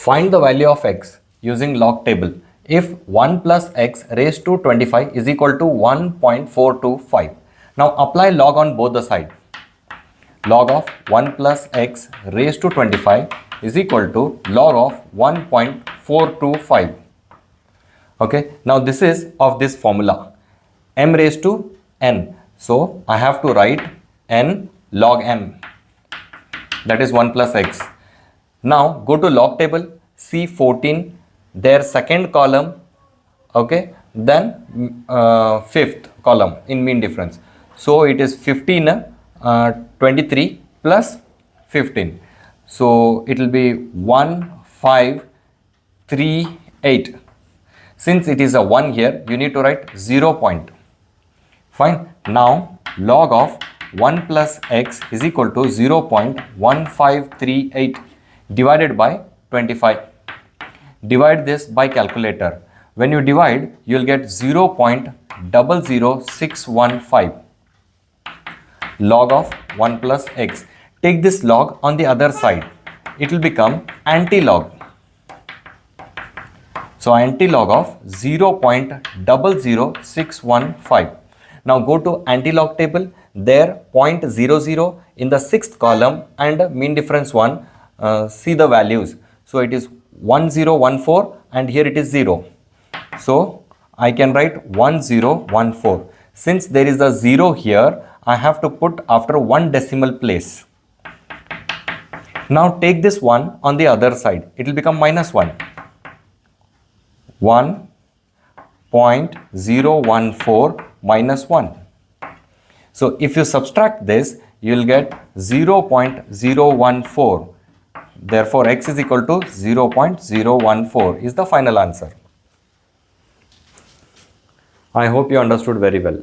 Find the value of x using log table if 1 plus x raised to 25 is equal to 1.425. Now apply log on both the sides. Log of 1 plus x raised to 25 is equal to log of 1.425. Okay, now this is of this formula m raised to n. So I have to write n log m, that is 1 plus x. Now go to log table, see 14, their second column, okay, then fifth column in mean difference. So it is 15, 23 plus 15. So it will be 1538. Since it is a 1 here, you need to write 0 point. Fine. Now log of 1 plus x is equal to 0.1538 divided by 25. Divide this by calculator. When you divide, you will get 0.00615. Log of 1 plus x. Take this log on the other side. It will become antilog. So antilog of 0.00615. Now go to antilog table. There 0.00 in the sixth column and mean difference 1. See the values. So it is 1014 and here it is 0. So I can write 1014. Since there is a 0 here, I have to put after one decimal place. Now take this 1 on the other side. It will become minus 1. 1.014 minus 1. So if you subtract this, you will get 0.014. Therefore, x is equal to 0.014 is the final answer. I hope you understood very well.